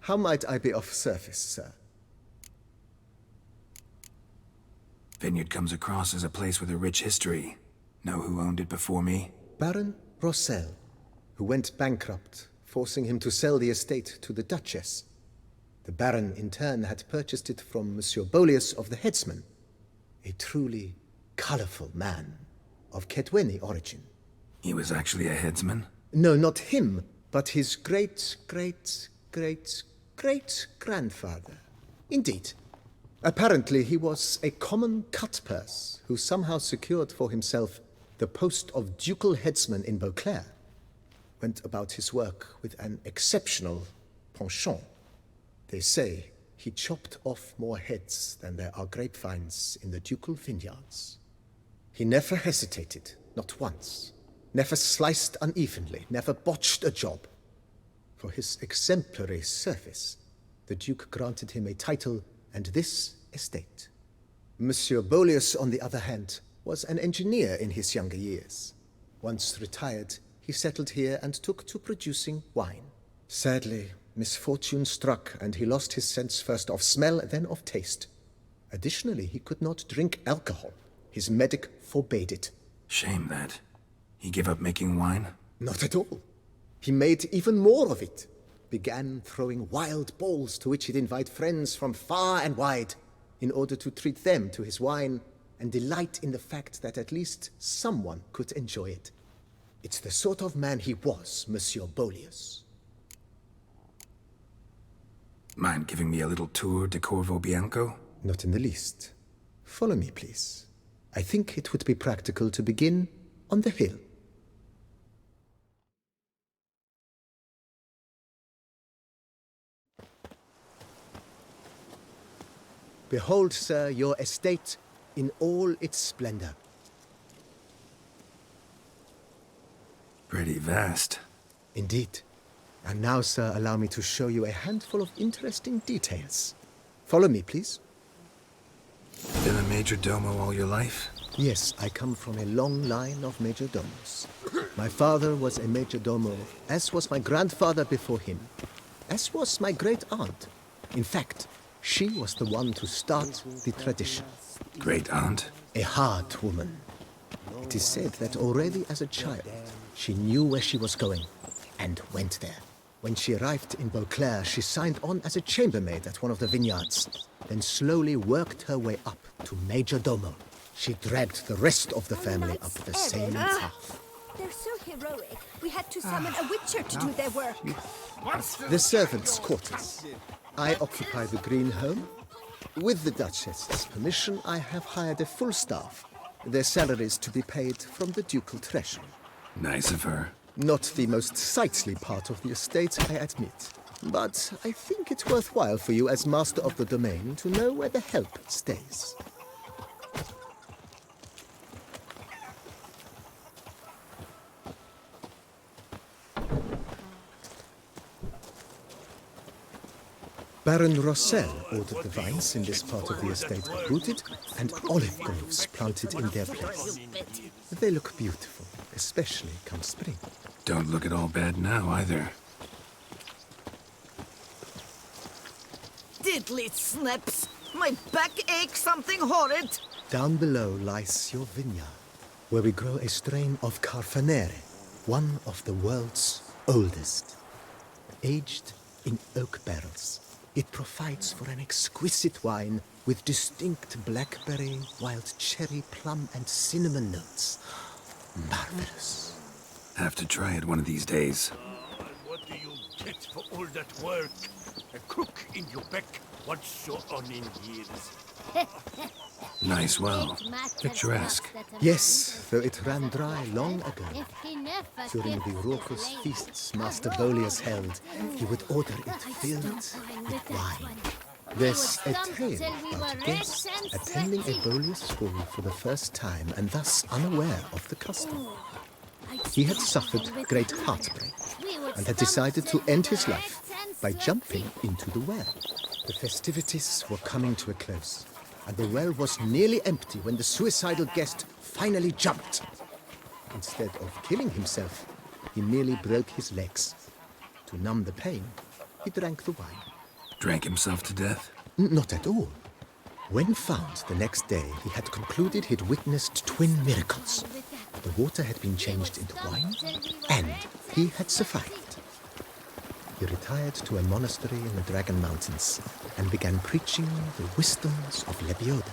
How might I be of service, sir? Vineyard comes across as a place with a rich history. Know who owned it before me? Baron Rossel, who went bankrupt, forcing him to sell the estate to the Duchess. The Baron, in turn, had purchased it from Monsieur Boleus of the Headsman, a truly colorful man of QUEe origin. He was actually a headsman? No, not him, but his great-great-great-great-grandfather. Indeed. Apparently, he was a common cutpurse who somehow secured for himself the post of ducal headsman in Beauclair. Went about his work with an exceptional penchant. They say he chopped off more heads than there are grapevines in the ducal vineyards. He never hesitated, not once. Never sliced unevenly, never botched a job. For his exemplary service, the Duke granted him a title and this estate. Monsieur Boleus, on the other hand, was an engineer in his younger years. Once retired, he settled here and took to producing wine. Sadly, misfortune struck and he lost his sense first of smell, then of taste. Additionally, he could not drink alcohol. His medic forbade it. Shame that. He gave up making wine? Not at all. He made even more of it. Began throwing wild balls to which he'd invite friends from far and wide in order to treat them to his wine and delight in the fact that at least someone could enjoy it. It's the sort of man he was, Monsieur Boleus. Mind giving me a little tour de Corvo Bianco? Not in the least. Follow me, please. I think it would be practical to begin on the hill. Behold, sir, your estate in all its splendor. Pretty vast. Indeed. And now, sir, allow me to show you a handful of interesting details. Follow me, please. Been a major domo all your life? Yes, I come from a long line of major domos. My father was a major domo, as was my grandfather before him, as was my great-aunt. In fact, she was the one to start the tradition. Great-aunt? A hard woman. It is said that already as a child, she knew where she was going and went there. When she arrived in Beauclair, she signed on as a chambermaid at one of the vineyards, then slowly worked her way up to major domo. She dragged the rest of the family up the same path. They're so heroic. We had to summon a witcher to do their work. The servants' quarters. I occupy the green home. With the Duchess's permission, I have hired a full staff. Their salaries to be paid from the ducal treasury. Nice of her. Not the most sightly part of the estate, I admit. But I think it's worthwhile for you as master of the domain to know where the help stays. Baron Rossel ordered the vines in this part of the estate uprooted and olive groves planted in their place. They look beautiful, especially come spring. Don't look at all bad now, either. Diddly snaps! My back aches something horrid! Down below lies your vineyard, where we grow a strain of Carfanere, one of the world's oldest. Aged in oak barrels, it provides for an exquisite wine with distinct blackberry, wild cherry, plum, and cinnamon notes. Marvelous. Have to try it one of these days. What do you get for all that work? A crook in your back, what's so on in years? Nice well. Picturesque. Yes, though it ran dry long ago. During the raucous feasts Master Boleus held, he would order it filled with wine. There's a tale about guests attending a Boleus school for the first time and thus unaware of the custom. He had suffered great heartbreak and had decided to end his life by jumping into the well. The festivities were coming to a close, and the well was nearly empty when the suicidal guest finally jumped. Instead of killing himself, he merely broke his legs. To numb the pain, he drank the wine. Drank himself to death? Not at all. When found the next day, he had concluded he'd witnessed twin miracles. The water had been changed into wine, and he had survived. He retired to a monastery in the Dragon Mountains and began preaching the wisdoms of Lebioda.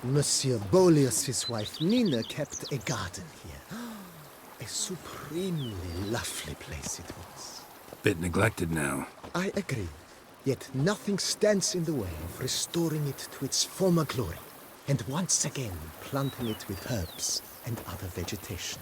Monsieur Boleus's wife Nina kept a garden here. A supremely lovely place it was. Bit neglected now. I agree. Yet nothing stands in the way of restoring it to its former glory, and once again planting it with herbs and other vegetation.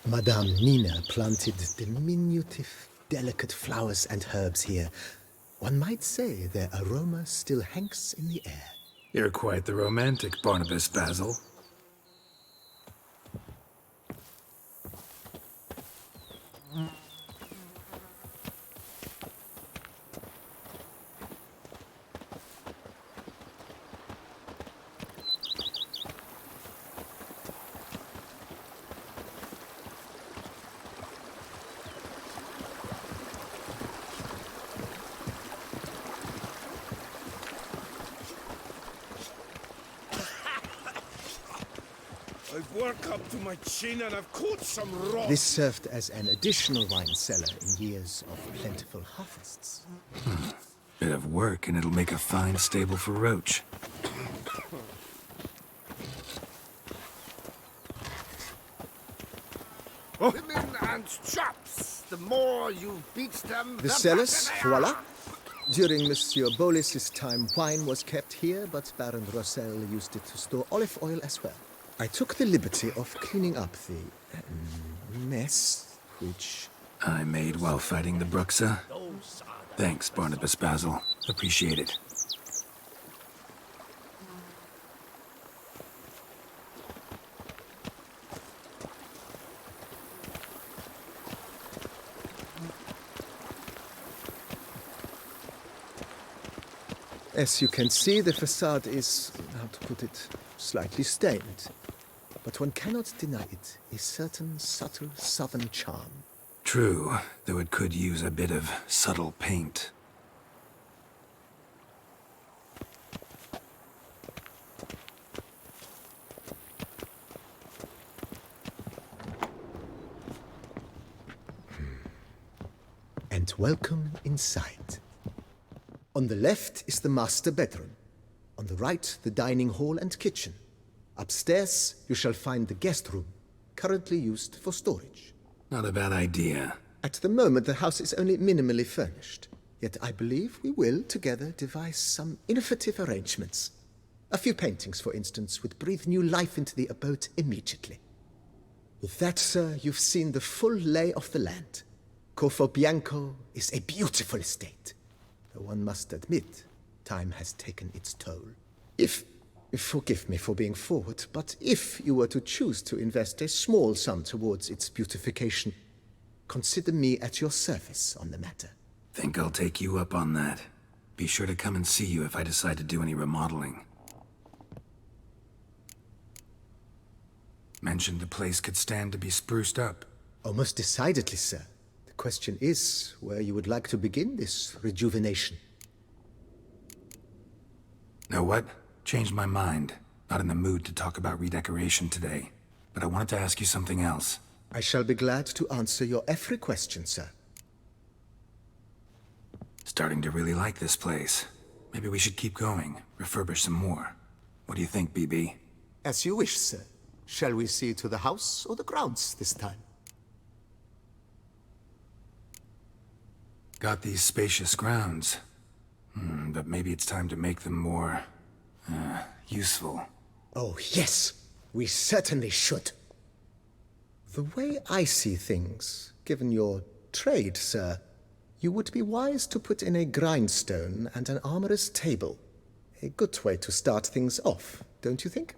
Madame Nina planted diminutive, delicate flowers and herbs here. One might say their aroma still hangs in the air. You're quite the romantic, Barnabas Basil. I've worked up to my chin and I've caught some rot. This served as an additional wine cellar in years of plentiful harvests. Bit of work and it'll make a fine stable for Roach. Women and chaps. The more you beat them, The cellars, voila. During Monsieur Boleus's time, wine was kept here, but Baron Rossel used it to store olive oil as well. I took the liberty of cleaning up the mess, which... I made while fighting the Bruxa. Thanks, Barnabas Basil. Appreciate it. As you can see, the facade is, how to put it, slightly stained. But one cannot deny it a certain subtle southern charm. True, though it could use a bit of subtle paint. And welcome inside. On the left is the master bedroom. On the right, the dining hall and kitchen. Upstairs, you shall find the guest room, currently used for storage. Not a bad idea. At the moment, the house is only minimally furnished. Yet I believe we will, together, devise some innovative arrangements. A few paintings, for instance, would breathe new life into the abode immediately. With that, sir, you've seen the full lay of the land. Corfo Bianco is a beautiful estate. Though one must admit, time has taken its toll. Forgive me for being forward, but if you were to choose to invest a small sum towards its beautification, consider me at your service on the matter. Think I'll take you up on that. Be sure to come and see you if I decide to do any remodeling. Mentioned the place could stand to be spruced up. Oh, most decidedly, sir. The question is where you would like to begin this rejuvenation. Know what? Changed my mind. Not in the mood to talk about redecoration today. But I wanted to ask you something else. I shall be glad to answer your every question, sir. Starting to really like this place. Maybe we should keep going, refurbish some more. What do you think, BB? As you wish, sir. Shall we see to the house or the grounds this time? Got these spacious grounds. But maybe it's time to make them more... useful. Oh, yes. We certainly should. The way I see things, given your trade, sir, you would be wise to put in a grindstone and an armorer's table. A good way to start things off, don't you think?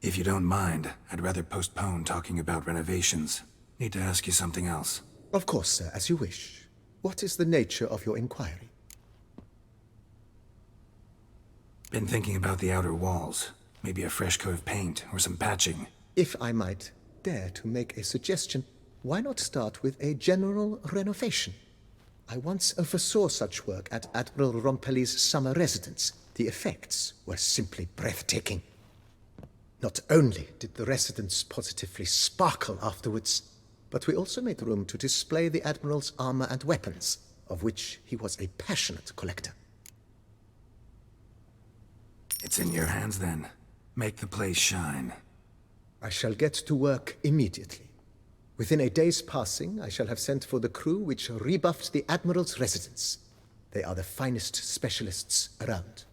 If you don't mind, I'd rather postpone talking about renovations. Need to ask you something else. Of course, sir, as you wish. What is the nature of your inquiry? Been thinking about the outer walls. Maybe a fresh coat of paint or some patching. If I might dare to make a suggestion, why not start with a general renovation? I once oversaw such work at Admiral Rompelli's summer residence. The effects were simply breathtaking. Not only did the residence positively sparkle afterwards, but we also made room to display the Admiral's armor and weapons, of which he was a passionate collector. It's in your hands then. Make the place shine. I shall get to work immediately. Within a day's passing, I shall have sent for the crew which rebuffed the Admiral's residence. They are the finest specialists around.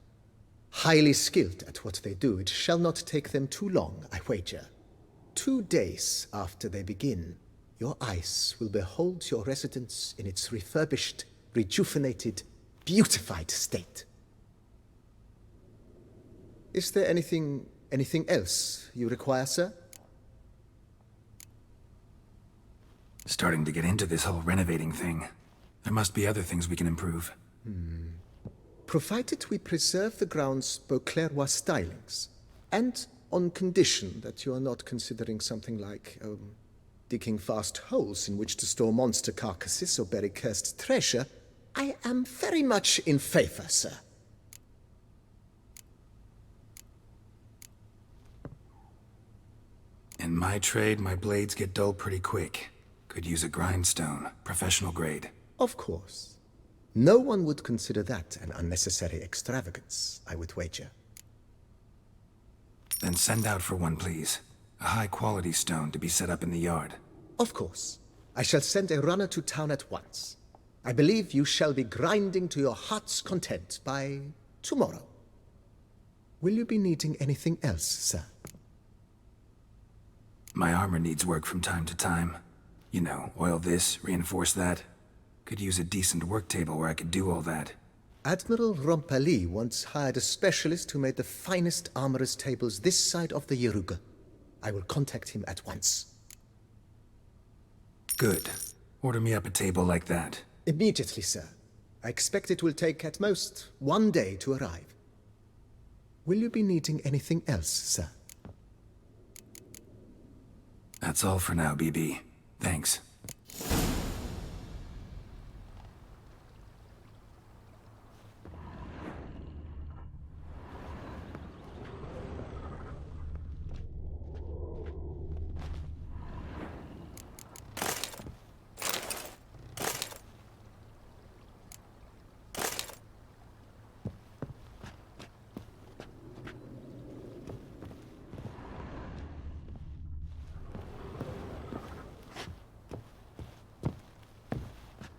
Highly skilled at what they do, it shall not take them too long, I wager. 2 days after they begin, your eyes will behold your residence in its refurbished, rejuvenated, beautified state. Is there anything else you require, sir? Starting to get into this whole renovating thing. There must be other things we can improve. Provided we preserve the ground's Beauclercois stylings, and on condition that you are not considering something like, digging vast holes in which to store monster carcasses or bury cursed treasure, I am very much in favor, sir. In my trade, my blades get dull pretty quick. Could use a grindstone, professional grade. Of course. No one would consider that an unnecessary extravagance, I would wager. Then send out for one, please. A high-quality stone to be set up in the yard. Of course. I shall send a runner to town at once. I believe you shall be grinding to your heart's content by tomorrow. Will you be needing anything else, sir? My armor needs work from time to time. You know, oil this, reinforce that. Could use a decent work table where I could do all that. Admiral Rompelli once hired a specialist who made the finest armorer's tables this side of the Yeruga. I will contact him at once. Good. Order me up a table like that. Immediately, sir. I expect it will take at most 1 day to arrive. Will you be needing anything else, sir? That's all for now, BB. Thanks.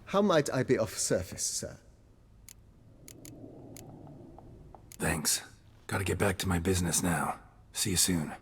How might I be of service, sir? Thanks. Gotta get back to my business now. See you soon.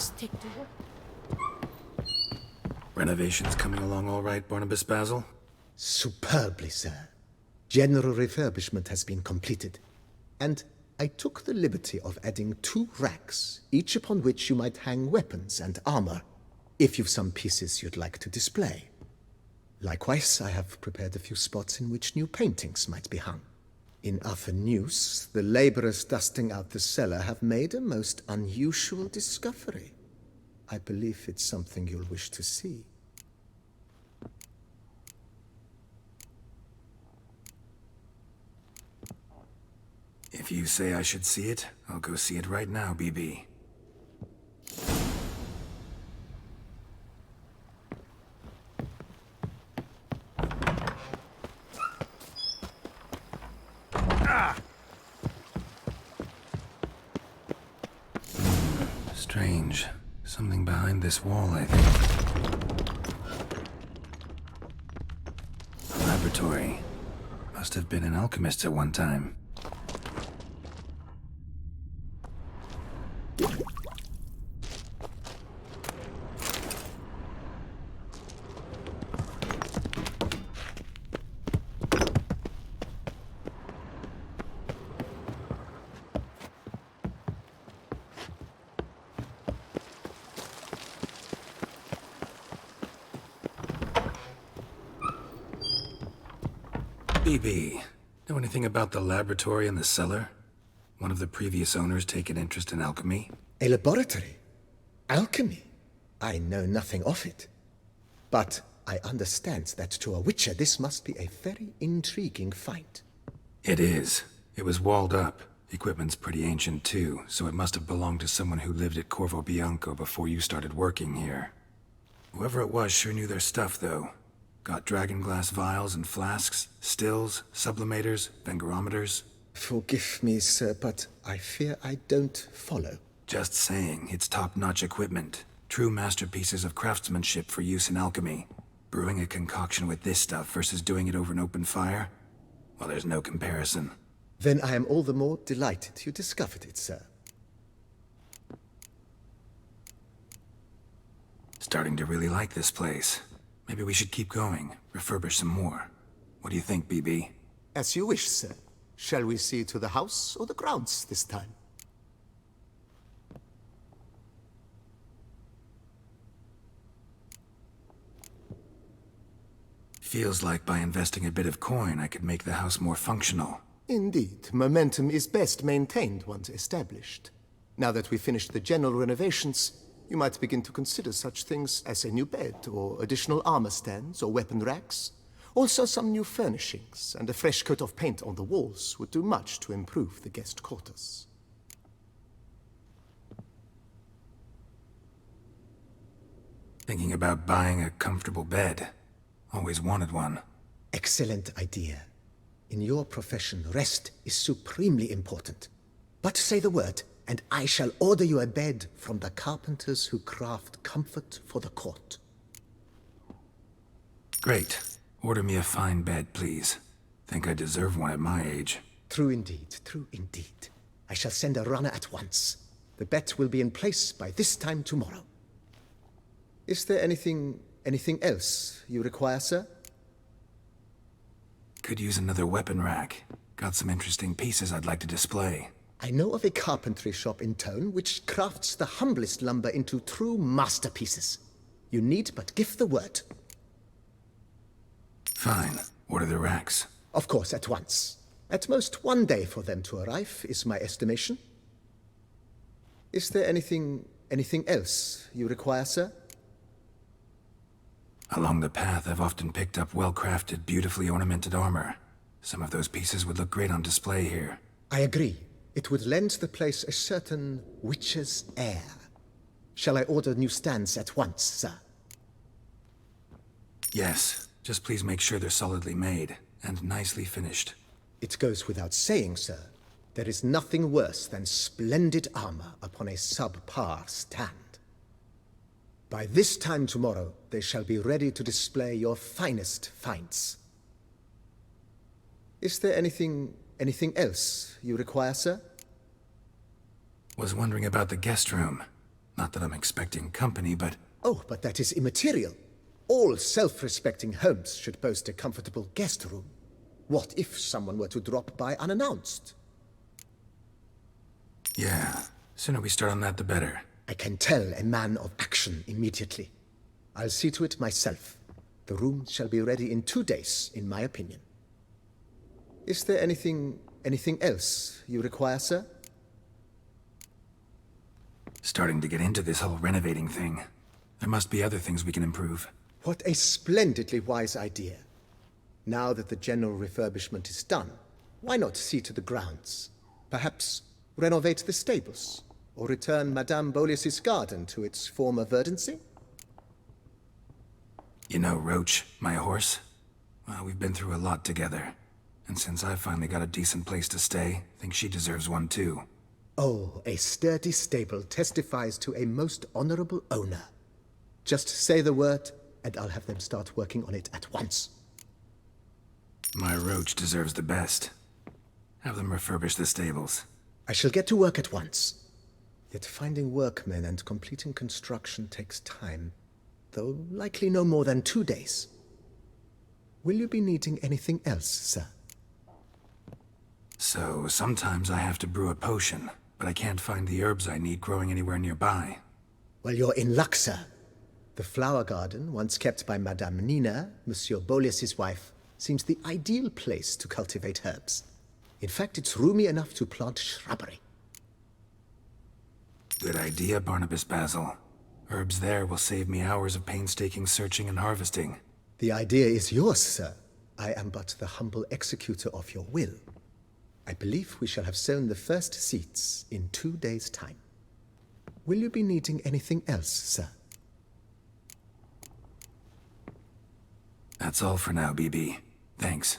Misstänkt du? Renovations coming along all right, Barnabas Basil? Superbly, sir. General refurbishment has been completed, and I took the liberty of adding 2 racks, each upon which you might hang weapons and armor, if you've some pieces you'd like to display. Likewise, I have prepared a few spots in which new paintings might be hung. In other news, the laborers dusting out the cellar have made a most unusual discovery. I believe it's something you'll wish to see. If you say I should see it, I'll go see it right now, BB. Strange. Something behind this wall, I think. A laboratory. Must have been an alchemist at one time. BB, know anything about the laboratory in the cellar? One of the previous owners take an interest in alchemy? A laboratory? Alchemy? I know nothing of it. But I understand that to a witcher this must be a very intriguing find. It is. It was walled up. Equipment's pretty ancient too, so it must have belonged to someone who lived at Corvo Bianco before you started working here. Whoever it was sure knew their stuff, though. Got dragonglass vials and flasks, stills, sublimators, vengerometers. Forgive me, sir, but I fear I don't follow. Just saying, it's top-notch equipment. True masterpieces of craftsmanship for use in alchemy. Brewing a concoction with this stuff versus doing it over an open fire? Well, there's no comparison. Then I am all the more delighted you discovered it, sir. Starting to really like this place. Maybe we should keep going, refurbish some more. What do you think, BB? As you wish, sir. Shall we see to the house or the grounds this time? Feels like by investing a bit of coin, I could make the house more functional. Indeed, momentum is best maintained once established. Now that we've finished the general renovations, you might begin to consider such things as a new bed, or additional armor stands, or weapon racks. Also some new furnishings, and a fresh coat of paint on the walls would do much to improve the guest quarters. Thinking about buying a comfortable bed. Always wanted one. Excellent idea. In your profession, rest is supremely important. But say the word, and I shall order you a bed from the carpenters who craft comfort for the court. Great. Order me a fine bed, please. Think I deserve one at my age. True indeed, true indeed. I shall send a runner at once. The bet will be in place by this time tomorrow. Is there anything else you require, sir? Could use another weapon rack. Got some interesting pieces I'd like to display. I know of a carpentry shop in town which crafts the humblest lumber into true masterpieces. You need but give the word. Fine. Order the racks. Of course, at once. At most 1 day for them to arrive, is my estimation. Is there anything else you require, sir? Along the path, I've often picked up well-crafted, beautifully ornamented armor. Some of those pieces would look great on display here. I agree. It would lend the place a certain witch's air. Shall I order new stands at once, sir? Yes. Just please make sure they're solidly made and nicely finished. It goes without saying, sir. There is nothing worse than splendid armor upon a subpar stand. By this time tomorrow, they shall be ready to display your finest finds. Is there anything else you require, sir? Was wondering about the guest room. Not that I'm expecting company, but... Oh, but that is immaterial. All self-respecting homes should boast a comfortable guest room. What if someone were to drop by unannounced? Yeah, sooner we start on that the better. I can tell a man of action immediately. I'll see to it myself. The room shall be ready in 2 days, in my opinion. Is there anything else you require, sir? Starting to get into this whole renovating thing. There must be other things we can improve. What a splendidly wise idea. Now that the general refurbishment is done, why not see to the grounds? Perhaps renovate the stables, or return Madame Boleus's garden to its former verdancy? You know Roach, my horse? Well, we've been through a lot together. And since I finally got a decent place to stay, I think she deserves one too. Oh, a sturdy stable testifies to a most honorable owner. Just say the word, and I'll have them start working on it at once. My Roach deserves the best. Have them refurbish the stables. I shall get to work at once. Yet finding workmen and completing construction takes time, though likely no more than 2 days. Will you be needing anything else, sir? So, sometimes I have to brew a potion, but I can't find the herbs I need growing anywhere nearby. Well, you're in luck, sir. The flower garden, once kept by Madame Nina, Monsieur Boleus's wife, seems the ideal place to cultivate herbs. In fact, it's roomy enough to plant shrubbery. Good idea, Barnabas Basil. Herbs there will save me hours of painstaking searching and harvesting. The idea is yours, sir. I am but the humble executor of your will. I believe we shall have sown the first seeds in 2 days' time. Will you be needing anything else, sir? That's all for now, BB. Thanks.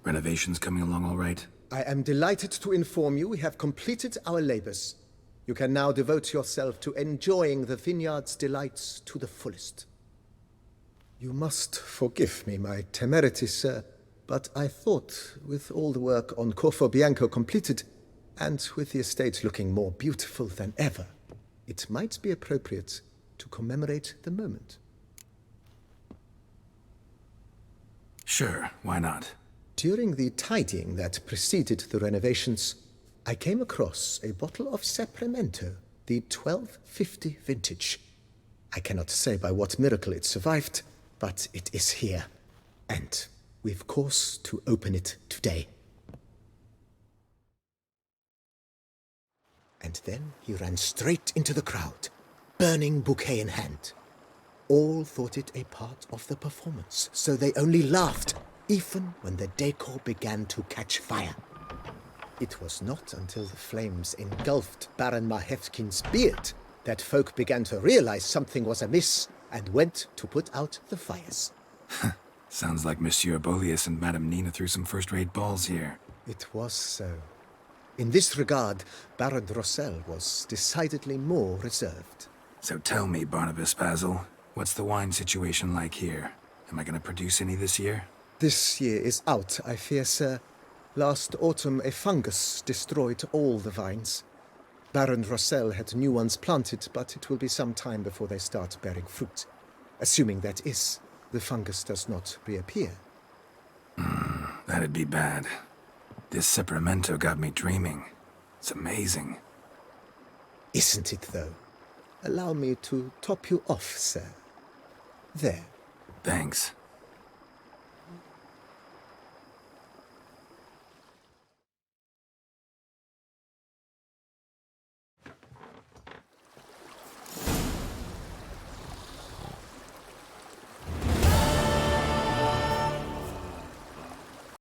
Renovations coming along all right? I am delighted to inform you we have completed our labors. You can now devote yourself to enjoying the vineyard's delights to the fullest. You must forgive me my temerity, sir, but I thought, with all the work on Corvo Bianco completed, and with the estate looking more beautiful than ever, it might be appropriate to commemorate the moment. Sure, why not? During the tidying that preceded the renovations, I came across a bottle of Sapramento, the 1250 vintage. I cannot say by what miracle it survived, but it is here, and we've cause to open it today. And then he ran straight into the crowd, burning bouquet in hand. All thought it a part of the performance, so they only laughed, even when the decor began to catch fire. It was not until the flames engulfed Baron Mahevkin's beard that folk began to realize something was amiss and went to put out the fires. Sounds like Monsieur Boleus and Madame Nina threw some first-rate balls here. It was so. In this regard, Baron Rossel was decidedly more reserved. So tell me, Barnabas Basil, what's the wine situation like here? Am I going to produce any this year? This year is out, I fear, sir. Last autumn, a fungus destroyed all the vines. Baron Rossel had new ones planted, but it will be some time before they start bearing fruit. Assuming that is, the fungus does not reappear. That'd be bad. This Sapramento got me dreaming. It's amazing. Isn't it, though? Allow me to top you off, sir. There. Thanks.